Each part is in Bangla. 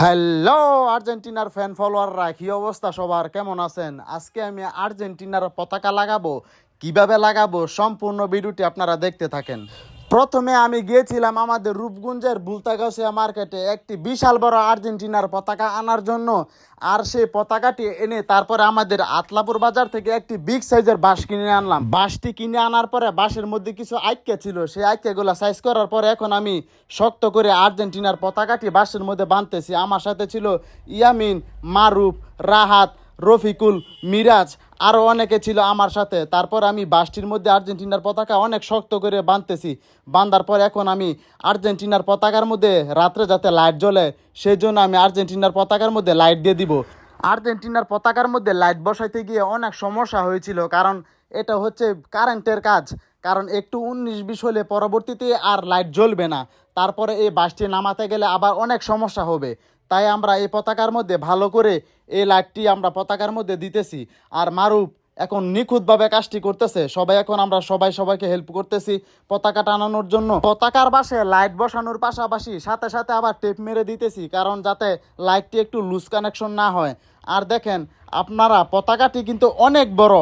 হ্যালো আর্জেন্টিনার ফ্যান ফলোয়াররা, কি অবস্থা সবার, কেমন আছেন? আজকে আমি আর্জেন্টিনার পতাকা লাগাবো, কিভাবে লাগাবো সম্পূর্ণ ভিডিওটি আপনারা দেখতে থাকেন। প্রথমে আমি গিয়েছিলাম আমাদের রূপগঞ্জের বুলতাগাছিয়া মার্কেটে একটি বিশাল বড় আর্জেন্টিনার পতাকা আনার জন্য। আর সেই পতাকাটি এনে তারপরে আমাদের আতলাপুর বাজার থেকে একটি বিগ সাইজের বাঁশ কিনে আনলাম। বাঁশটি কিনে আনার পরে বাঁশের মধ্যে কিছু আইক্যা ছিল, সেই আইক্যাগুলো সাইজ করার পরে এখন আমি শক্ত করে আর্জেন্টিনার পতাকাটি বাঁশের মধ্যে বাঁধতেছি। আমার সাথে ছিল ইয়ামিন, মারুফ, রাহাত, রফিকুল, মিরাজ, আরও অনেকে ছিল আমার সাথে। তারপর আমি বাঁশটির মধ্যে আর্জেন্টিনার পতাকা অনেক শক্ত করে বাঁধতেছি। বাঁধার পর এখন আমি আর্জেন্টিনার পতাকার মধ্যে রাত্রে যাতে লাইট জ্বলে সেই জন্য আমি আর্জেন্টিনার পতাকার মধ্যে লাইট দিয়ে দিব। আর্জেন্টিনার পতাকার মধ্যে লাইট বসাইতে গিয়ে অনেক সমস্যা হয়েছিল, কারণ এটা হচ্ছে কারেন্টের কাজ। কারণ একটু 19-20 হলে পরবর্তীতে আর লাইট জ্বলবে না। তারপরে এই বাঁশটি নামাতে গেলে আবার অনেক সমস্যা হবে। তাই আমরা এই পতাকার মধ্যে ভালো করে এই লাইটটি আমরা পতাকার মধ্যে দিতেছি। আর মারুফ এখন নিখুঁতভাবে কাজটি করতেছে। আমরা সবাইকে হেল্প করতেছি পতাকা টানানোর জন্য। পতাকার পাশে লাইট বসানোর পাশাপাশি সাথে সাথে আবার টেপ মেরে দিতেছি, কারণ যাতে লাইটটি একটু লুজ কানেকশন না হয়। আর দেখেন আপনারা, পতাকাটি কিন্তু অনেক বড়,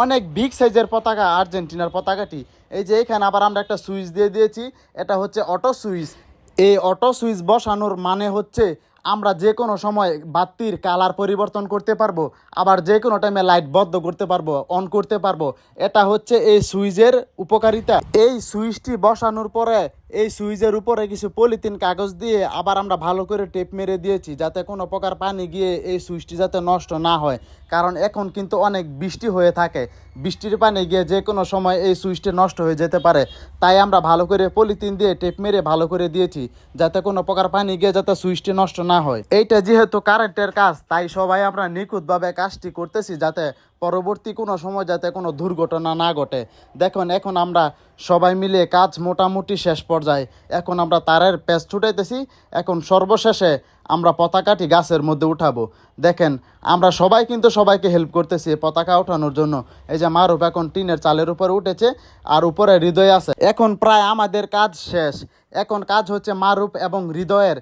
অনেক বিগ সাইজের পতাকা আর্জেন্টিনার পতাকাটি। এই যে এখানে আবার আমরা একটা সুইচ দিয়ে দিয়েছি, এটা হচ্ছে অটো সুইচ। এই অটো সুইচ বসানোর মানে হচ্ছে আমরা যে কোনো সময় বাতির কালার পরিবর্তন করতে পারবো, আবার যে কোনো টাইমে লাইট বন্ধ করতে পারবো, অন করতে পারবো। এটা হচ্ছে এই সুইচের উপকারিতা। এই সুইচটি বসানোর পরে এই সুইচের উপরে কিছু পলিথিন কাগজ দিয়ে আবার আমরা ভালো করে টেপ মেরে দিয়েছি, যাতে কোনো প্রকার পানি গিয়ে এই সুইচটি যাতে নষ্ট না হয়। কারণ এখন কিন্তু অনেক বৃষ্টি হয়ে থাকে, বৃষ্টির পানি গিয়ে যে কোনো সময় এই সুইচটি নষ্ট হয়ে যেতে পারে। তাই আমরা ভালো করে পলিথিন দিয়ে টেপ মেরে ভালো করে দিয়েছি, যাতে কোনো প্রকার পানি গিয়ে যাতে সুইচটি নষ্ট না হয়। এইটা যেহেতু কারেন্টের কাজ, তাই সবাই আমরা নিখুঁতভাবে কাজটি করতেছি, যাতে পরবর্তী কোনো সময় যাতে কোনো দুর্ঘটনা না ঘটে। দেখুন এখন আমরা সবাই মিলে কাজ মোটামুটি শেষ পর্যায়ে। এখন আমরা তারের প্যাচ ছুটাইতেছি। এখন সর্বশেষে আমরা পতাকাটি গাছের মধ্যে উঠাবো। দেখেন আমরা সবাই কিন্তু সবাইকে হেল্প করতেছি পতাকা ওঠানোর জন্য। এই যে মারুফ এখন টিনের চালের উপরে উঠেছে, আর উপরে হৃদয় আছে। এখন প্রায় আমাদের কাজ শেষ। এখন কাজ হচ্ছে মারুফ এবং হৃদয়ের।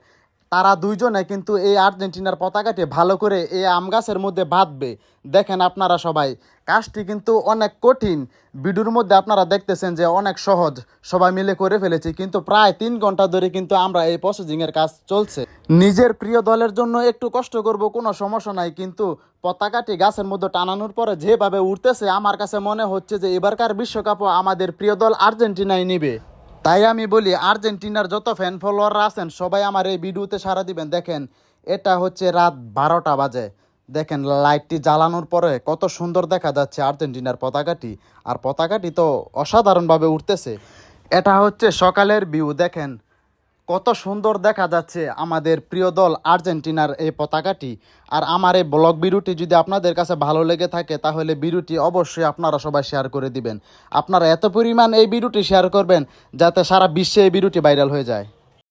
তারা দুইজনে কিন্তু এই আর্জেন্টিনার পতাকাটি ভালো করে এই আম গাছের মধ্যে বাঁধবে। দেখেন আপনারা সবাই, কাজটি কিন্তু অনেক কঠিন। ভিডিওর মধ্যে আপনারা দেখতেছেন যে অনেক সহজ, সবাই মিলে করে ফেলেছি, কিন্তু প্রায় 3 ঘন্টা ধরে কিন্তু আমরা এই প্রসেসিংয়ের কাজ চলছে। নিজের প্রিয় দলের জন্য একটু কষ্ট করব, কোনো সমস্যা নাই, কিন্তু পতাকাটি গাছের মধ্যে টানানোর পরে যেভাবে উঠতেছে, আমার কাছে মনে হচ্ছে যে এবারকার বিশ্বকাপও আমাদের প্রিয় দল আর্জেন্টিনাই নিবে। তাই আমি বলি, আর্জেন্টিনার যত ফ্যান ফলোয়াররা আছেন সবাই আমার এই ভিডিওতে সাড়া দিবেন। দেখেন এটা হচ্ছে রাত 12টা বাজে। দেখেন লাইটটি জ্বালানোর পরে কত সুন্দর দেখা যাচ্ছে আর্জেন্টিনার পতাকাটি। আর পতাকাটি তো অসাধারণভাবে উঠতেছে। এটা হচ্ছে সকালের ভিউ। দেখেন কত সুন্দর দেখা যাচ্ছে আমাদের প্রিয় দল আর্জেন্টিনার এই পতাকাটি। আর আমার এই ব্লগ ভিডিওটি যদি আপনাদের কাছে ভালো লেগে থাকে, তাহলে ভিডিওটি অবশ্যই আপনারা সবাই শেয়ার করে দিবেন। আপনারা এত পরিমাণ এই ভিডিওটি শেয়ার করবেন যাতে সারা বিশ্বে এই ভিডিওটি ভাইরাল হয়ে যায়।